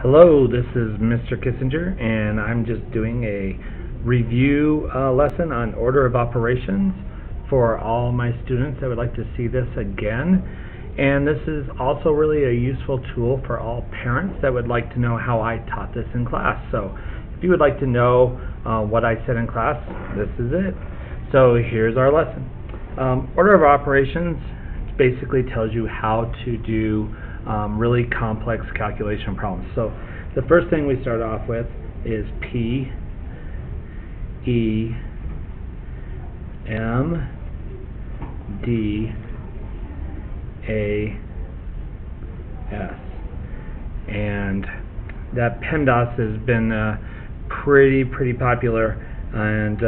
Hello, this is Mr. Kissinger, and I'm just doing a review lesson on order of operations for all my students that would like to see this again. And this is also really a useful tool for all parents that would like to know how I taught this in class. So if you would like to know what I said in class, this is it. So here's our lesson. Order of operations basically tells you how to do really complex calculation problems. So the first thing we start off with is P, E, M, D, A, S. And that PEMDAS has been pretty popular, and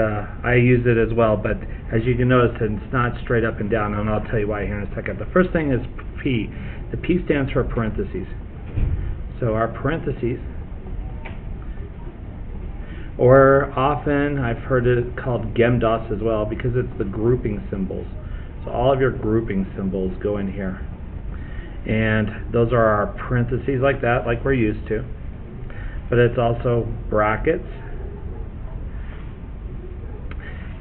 I use it as well, but as you can notice, it's not straight up and down, and I'll tell you why here in a second. The first thing is P. The P stands for parentheses. So our parentheses, or often I've heard it called GEMDAS as well, because it's the grouping symbols. So all of your grouping symbols go in here. And those are our parentheses like that, like we're used to. But it's also brackets.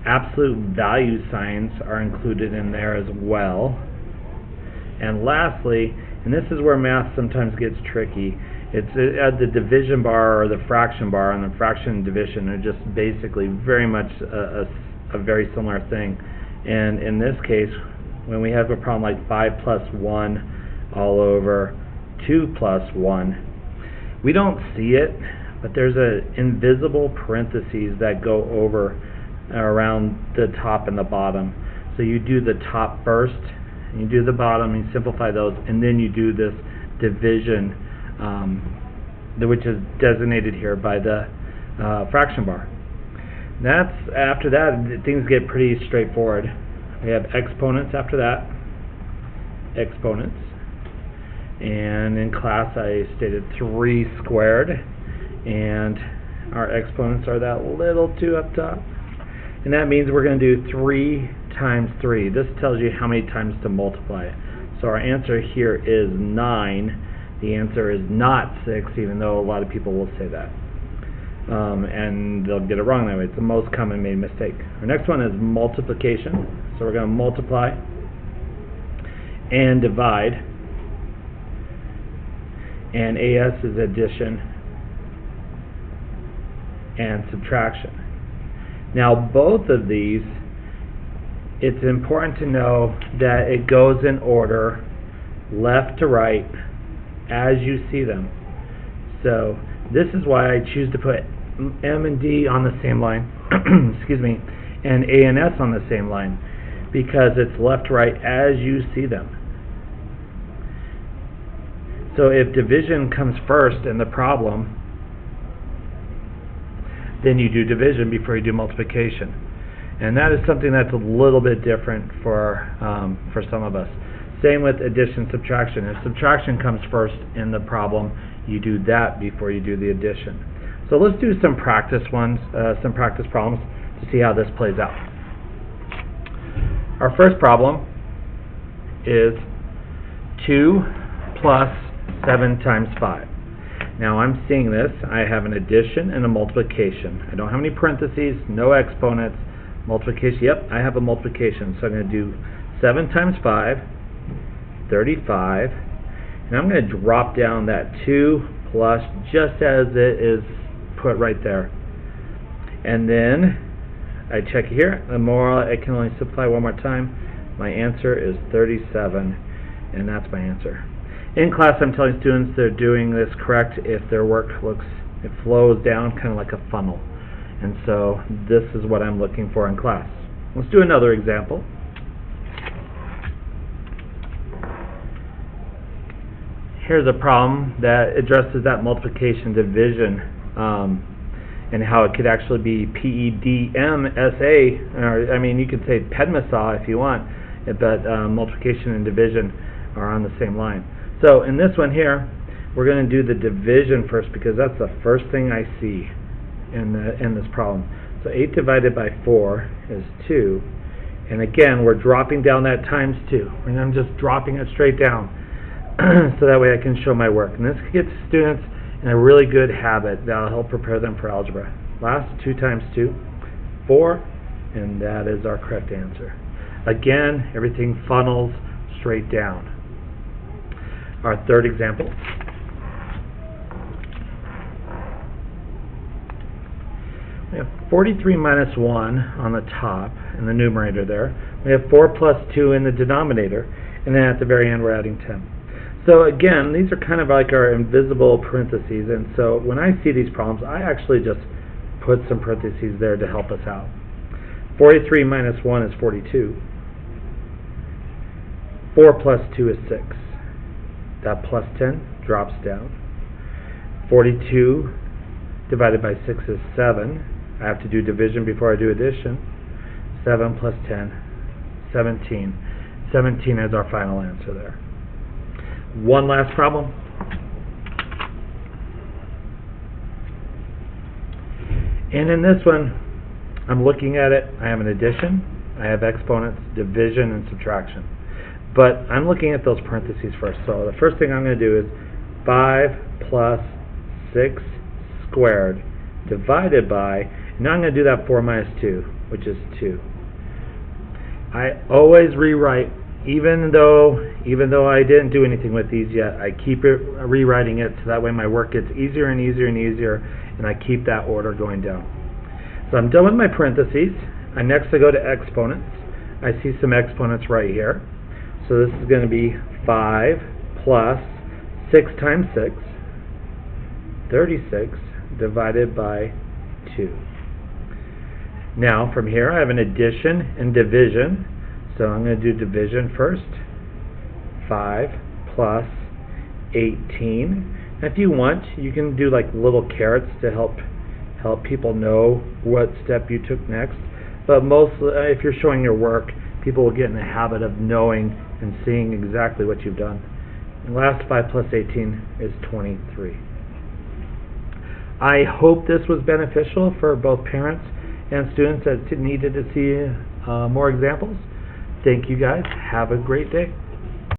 Absolute value signs are included in there as well. And lastly, and this is where math sometimes gets tricky, it's the division bar or the fraction bar, and the fraction and division are just basically very much a very similar thing. And in this case, when we have a problem like 5 plus 1 all over 2 plus 1, we don't see it, but there's an invisible parentheses that go over around the top and the bottom. So you do the top first, and you do the bottom, and you simplify those, and then you do this division, which is designated here by the fraction bar. After that, things get pretty straightforward. We have exponents after that, exponents, and in class I stated 3 squared, and our exponents are that little 2 up top. And that means we're going to do 3 times 3. This tells you how many times to multiply it. So our answer here is 9. The answer is not 6, even though a lot of people will say that. And they'll get it wrong that way. It's the most common made mistake. Our next one is multiplication. So we're going to multiply and divide. And AS is addition and subtraction. Now both of these, it's important to know that it goes in order left to right as you see them. So this is why I choose to put M and D on the same line, excuse me, and A and S on the same line, because it's left to right as you see them. So if division comes first in the problem, then you do division before you do multiplication. And that is something that's a little bit different for some of us. Same with addition, subtraction. If subtraction comes first in the problem, you do that before you do the addition. So let's do some practice problems to see how this plays out. Our first problem is 2 plus 7 times 5. Now I'm seeing this, I have an addition and a multiplication. I don't have any parentheses, no exponents. Multiplication, yep, I have a multiplication. So I'm going to do 7 times 5, 35, and I'm going to drop down that 2 plus just as it is put right there. And then I check here, the more I can only simplify one more time. My answer is 37, and that's my answer. In class, I'm telling students they're doing this correct if their work it flows down kind of like a funnel. And so this is what I'm looking for in class. Let's do another example. Here's a problem that addresses that multiplication division, and how it could actually be PEDMSA, or I mean you could say PEDMSA if you want, but multiplication and division are on the same line. So in this one here, we're going to do the division first, because that's the first thing I see in this problem. So 8 divided by 4 is 2, and again we're dropping down that times 2, and I'm just dropping it straight down so that way I can show my work. And this gets students and a really good habit that'll help prepare them for algebra. Last, 2 times 2, 4, and that is our correct answer. Again, everything funnels straight down. Our third example. We have 43 minus 1 on the top in the numerator there. We have 4 plus 2 in the denominator, and then at the very end we're adding 10. So again, these are kind of like our invisible parentheses, and so when I see these problems, I actually just put some parentheses there to help us out. 43 minus 1 is 42. 4 plus 2 is 6. That plus 10 drops down. 42 divided by 6 is 7. I have to do division before I do addition. 7 plus 10, 17. 17 is our final answer there. One last problem. And in this one, I'm looking at it, I have an addition, I have exponents, division, and subtraction. But I'm looking at those parentheses first. So the first thing I'm going to do is 5 plus 6 squared divided by, now I'm going to do that 4 minus 2, which is 2. I always rewrite, even though I didn't do anything with these yet, I keep rewriting it so that way my work gets easier and easier and easier, and I keep that order going down. So I'm done with my parentheses. Next I go to exponents. I see some exponents right here. So this is going to be 5 plus 6 times 6, 36, divided by 2. Now from here I have an addition and division. So I'm going to do division first. 5 plus 18. If you want, you can do like little carrots to help people know what step you took next. But mostly, if you're showing your work, people will get in the habit of knowing and seeing exactly what you've done. And last, 5 plus 18 is 23. I hope this was beneficial for both parents and students that needed to see more examples. Thank you guys. Have a great day.